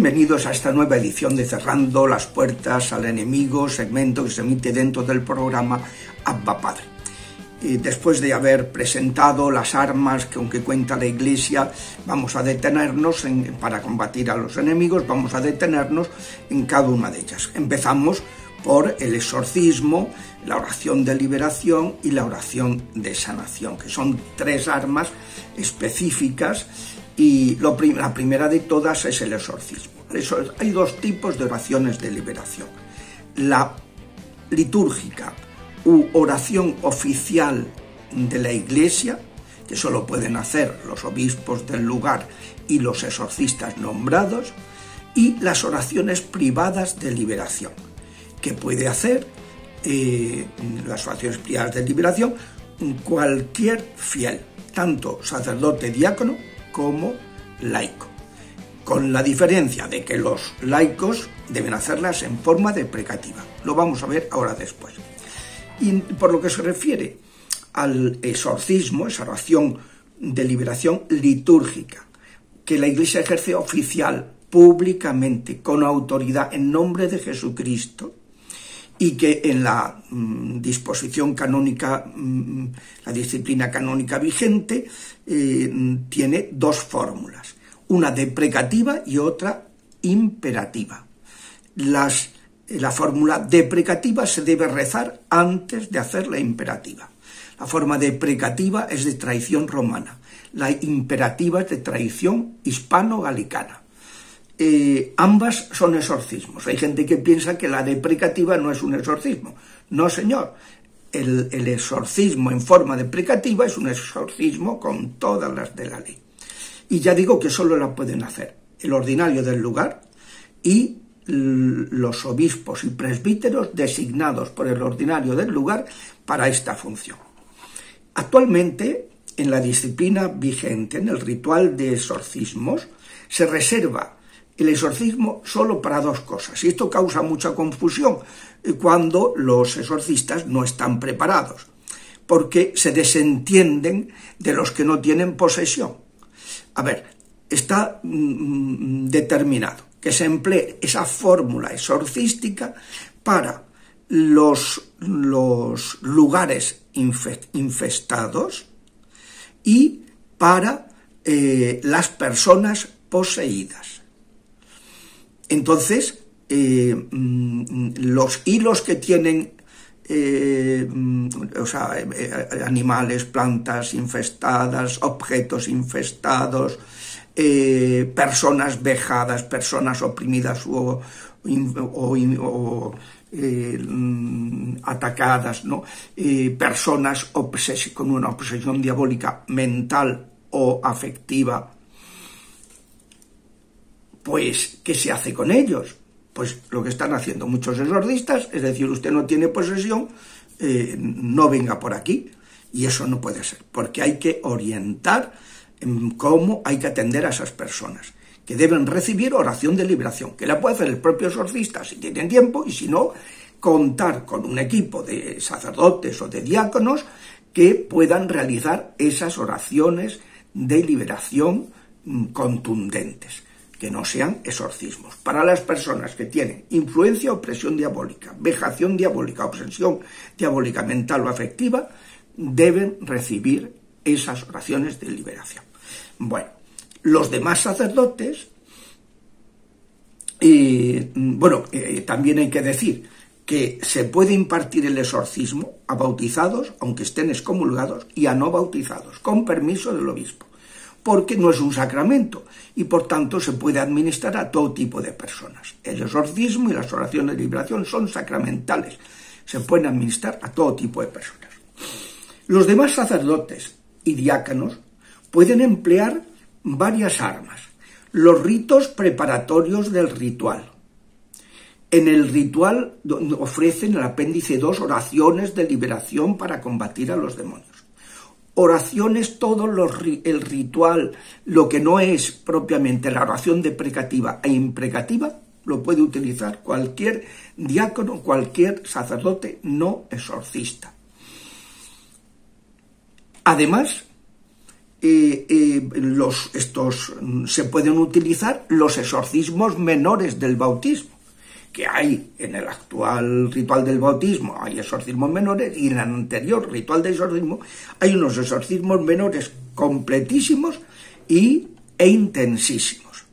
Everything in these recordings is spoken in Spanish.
Bienvenidos a esta nueva edición de Cerrando las Puertas al Enemigo, segmento que se emite dentro del programa Abba Padre. Después de haber presentado las armas con que cuenta la Iglesia, vamos a detenernos para combatir a los enemigos, vamos a detenernos en cada una de ellas. Empezamos por el exorcismo, la oración de liberación y la oración de sanación, que son tres armas específicas. Y la primera de todas es el exorcismo. Hay dos tipos de oraciones de liberación. La litúrgica u oración oficial de la Iglesia, que solo pueden hacer los obispos del lugar y los exorcistas nombrados, y las oraciones privadas de liberación, que puede hacer las oraciones privadas de liberación cualquier fiel, tanto sacerdote, diácono, como laico, con la diferencia de que los laicos deben hacerlas en forma de precativa. Lo vamos a ver ahora después. Y por lo que se refiere al exorcismo, esa oración de liberación litúrgica, que la Iglesia ejerce oficial, públicamente, con autoridad, en nombre de Jesucristo, y que en la disposición canónica, la disciplina canónica vigente, tiene dos fórmulas, una deprecativa y otra imperativa. La fórmula deprecativa se debe rezar antes de hacer la imperativa. La forma deprecativa es de tradición romana, la imperativa es de tradición hispano-galicana. Ambas son exorcismos. Hay gente que piensa que la deprecativa no es un exorcismo. No, señor. El exorcismo en forma deprecativa es un exorcismo con todas las de la ley. Y ya digo que solo la pueden hacer el ordinario del lugar y los obispos y presbíteros designados por el ordinario del lugar para esta función. Actualmente, en la disciplina vigente, en el ritual de exorcismos, se reserva el exorcismo solo para dos cosas, y esto causa mucha confusión cuando los exorcistas no están preparados, porque se desentienden de los que no tienen posesión. A ver, está determinado que se emplee esa fórmula exorcística para los lugares infestados y para las personas poseídas. Entonces, los hilos que tienen animales, plantas infestadas, objetos infestados, personas vejadas, personas oprimidas o atacadas, ¿no? Personas con una obsesión diabólica mental o afectiva. Pues, ¿qué se hace con ellos? Pues lo que están haciendo muchos exorcistas, es decir, usted no tiene posesión, no venga por aquí. Y eso no puede ser, porque hay que orientar en cómo hay que atender a esas personas, que deben recibir oración de liberación, que la puede hacer el propio exorcista si tienen tiempo, y si no, contar con un equipo de sacerdotes o de diáconos que puedan realizar esas oraciones de liberación contundentes, que no sean exorcismos. Para las personas que tienen influencia o presión diabólica, vejación diabólica, obsesión diabólica mental o afectiva, deben recibir esas oraciones de liberación. Bueno, los demás sacerdotes, también hay que decir que se puede impartir el exorcismo a bautizados, aunque estén excomulgados, y a no bautizados, con permiso del obispo, porque no es un sacramento y por tanto se puede administrar a todo tipo de personas. El exorcismo y las oraciones de liberación son sacramentales, se pueden administrar a todo tipo de personas. Los demás sacerdotes y diáconos pueden emplear varias armas. Los ritos preparatorios del ritual. En el ritual ofrecen el apéndice 2 oraciones de liberación para combatir a los demonios. Oraciones, el ritual, lo que no es propiamente la oración deprecativa e imprecativa, lo puede utilizar cualquier diácono, cualquier sacerdote no exorcista. Además, se pueden utilizar los exorcismos menores del bautismo, que hay en el actual ritual del bautismo, hay exorcismos menores, y en el anterior ritual de exorcismo hay unos exorcismos menores completísimos e intensísimos.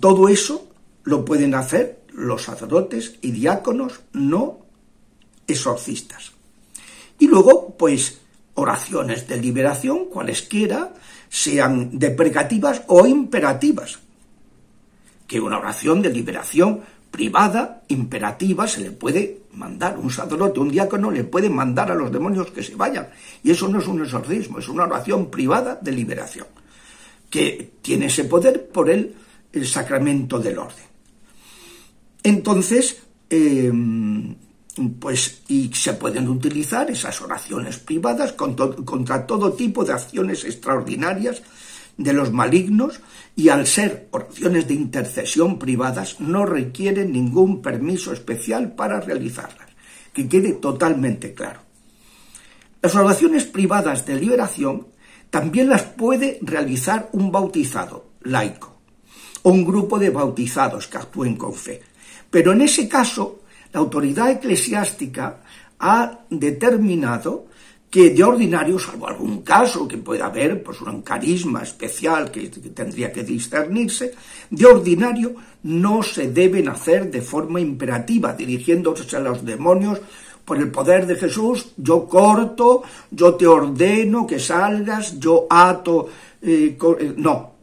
Todo eso lo pueden hacer los sacerdotes y diáconos no exorcistas. Y luego, pues, oraciones de liberación, cualesquiera, sean deprecativas o imperativas. Que una oración de liberación privada, imperativa, se le puede mandar. Un sacerdote, un diácono, le puede mandar a los demonios que se vayan. Y eso no es un exorcismo, es una oración privada de liberación, que tiene ese poder por el sacramento del orden. Entonces, pues, y se pueden utilizar esas oraciones privadas contra todo tipo de acciones extraordinarias de los malignos, y al ser oraciones de intercesión privadas no requieren ningún permiso especial para realizarlas, que quede totalmente claro. Las oraciones privadas de liberación también las puede realizar un bautizado laico o un grupo de bautizados que actúen con fe, pero en ese caso la autoridad eclesiástica ha determinado que de ordinario, salvo algún caso que pueda haber, pues un carisma especial que tendría que discernirse, de ordinario no se deben hacer de forma imperativa, dirigiéndose a los demonios por el poder de Jesús. Yo corto, yo te ordeno que salgas, yo ato, no.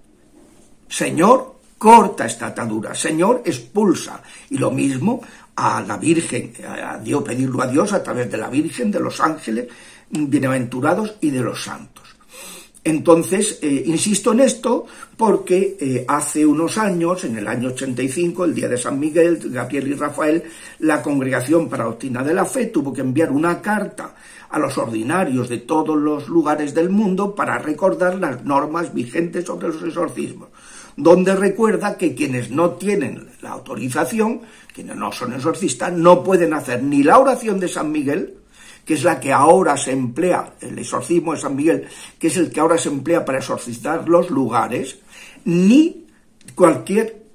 Señor, corta esta atadura, Señor, expulsa. Y lo mismo a la Virgen, a Dios, pedirlo a Dios a través de la Virgen, de los ángeles bienaventurados y de los santos. Entonces, insisto en esto porque hace unos años, en el año 85, el día de San Miguel, Gabriel y Rafael, la Congregación para la Doctrina de la Fe tuvo que enviar una carta a los ordinarios de todos los lugares del mundo para recordar las normas vigentes sobre los exorcismos, donde recuerda que quienes no tienen la autorización, quienes no son exorcistas, no pueden hacer ni la oración de San Miguel, que es la que ahora se emplea, el exorcismo de San Miguel, que es el que ahora se emplea para exorcizar los lugares, ni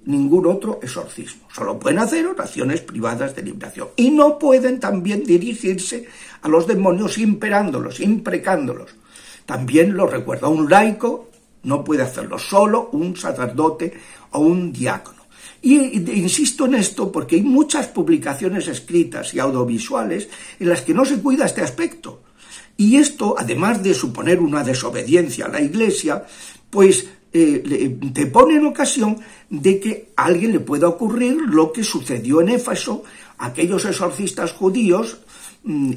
ningún otro exorcismo. Solo pueden hacer oraciones privadas de liberación. Y no pueden también dirigirse a los demonios imperándolos, imprecándolos. También lo recuerda un laico, no puede hacerlo solo un sacerdote o un diácono. Y insisto en esto porque hay muchas publicaciones escritas y audiovisuales en las que no se cuida este aspecto. Y esto, además de suponer una desobediencia a la Iglesia, pues te pone en ocasión de que a alguien le pueda ocurrir lo que sucedió en Éfeso, aquellos exorcistas judíos,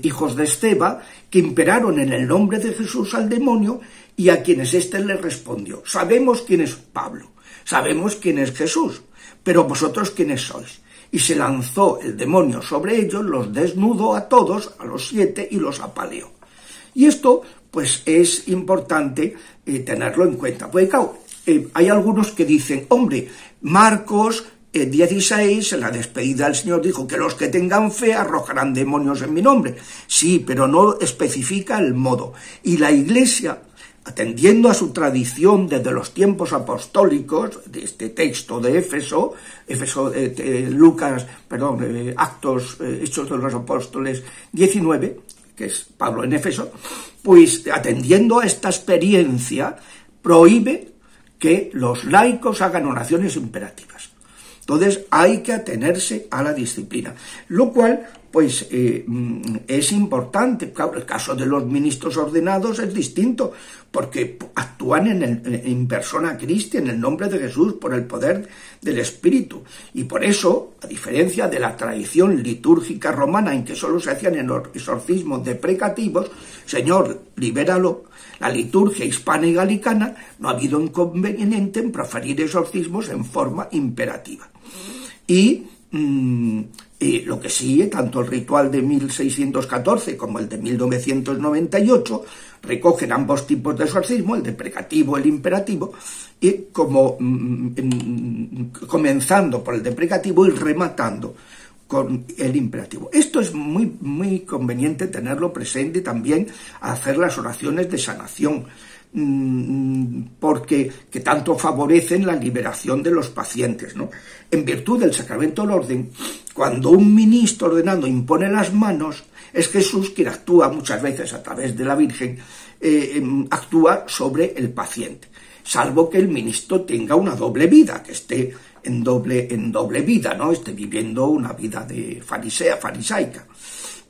hijos de Esceva, que imperaron en el nombre de Jesús al demonio, y a quienes éste le respondió: sabemos quién es Pablo, sabemos quién es Jesús, pero vosotros quiénes sois. Y se lanzó el demonio sobre ellos, los desnudó a todos, a los 7, y los apaleó. Y esto, pues, es importante tenerlo en cuenta. Pues claro, hay algunos que dicen, hombre, Marcos 16, en la despedida del Señor dijo que los que tengan fe arrojarán demonios en mi nombre. Sí, pero no especifica el modo. Y la Iglesia, atendiendo a su tradición desde los tiempos apostólicos, de este texto de Éfeso, Actos, Hechos de los Apóstoles 19, que es Pablo en Éfeso, pues atendiendo a esta experiencia, prohíbe que los laicos hagan oraciones imperativas. Entonces hay que atenerse a la disciplina, lo cual pues es importante. Claro, el caso de los ministros ordenados es distinto, porque actúan en persona Christi, en el nombre de Jesús, por el poder del Espíritu. Y por eso, a diferencia de la tradición litúrgica romana, en que solo se hacían en los exorcismos deprecativos, Señor, libéralo, la liturgia hispana y galicana no ha habido inconveniente en proferir exorcismos en forma imperativa. Y lo que sí, tanto el ritual de 1614 como el de 1998 recogen ambos tipos de exorcismo, el deprecativo y el imperativo, y como comenzando por el deprecativo y rematando con el imperativo. Esto es muy conveniente tenerlo presente, también hacer las oraciones de sanación, porque que tanto favorecen la liberación de los pacientes, ¿no? En virtud del sacramento del orden, cuando un ministro ordenando impone las manos, es Jesús quien actúa muchas veces a través de la Virgen, actúa sobre el paciente, salvo que el ministro tenga una doble vida, que esté en doble vida, ¿no? Esté viviendo una vida de farisaica.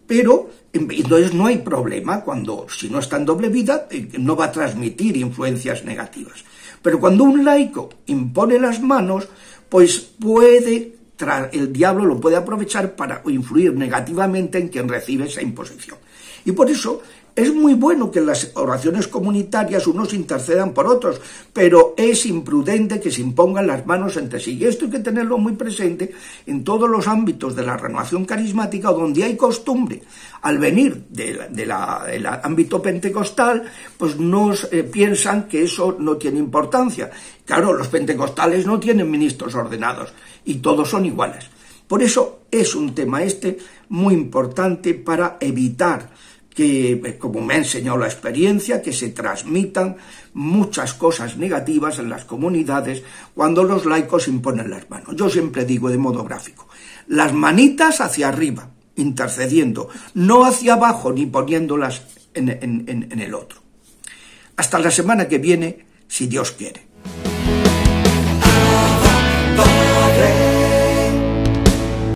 Pero entonces no hay problema si no está en doble vida, no va a transmitir influencias negativas. Pero cuando un laico impone las manos, pues el diablo lo puede aprovechar para influir negativamente en quien recibe esa imposición. Y por eso es muy bueno que en las oraciones comunitarias unos intercedan por otros, pero es imprudente que se impongan las manos entre sí. Y esto hay que tenerlo muy presente en todos los ámbitos de la renovación carismática, donde hay costumbre. Al venir del ámbito pentecostal, pues nos piensan que eso no tiene importancia. Claro, los pentecostales no tienen ministros ordenados y todos son iguales. Por eso es un tema muy importante para evitar que, como me ha enseñado la experiencia, que se transmitan muchas cosas negativas en las comunidades cuando los laicos imponen las manos. Yo siempre digo de modo gráfico, las manitas hacia arriba, intercediendo, no hacia abajo ni poniéndolas en el otro. Hasta la semana que viene, si Dios quiere.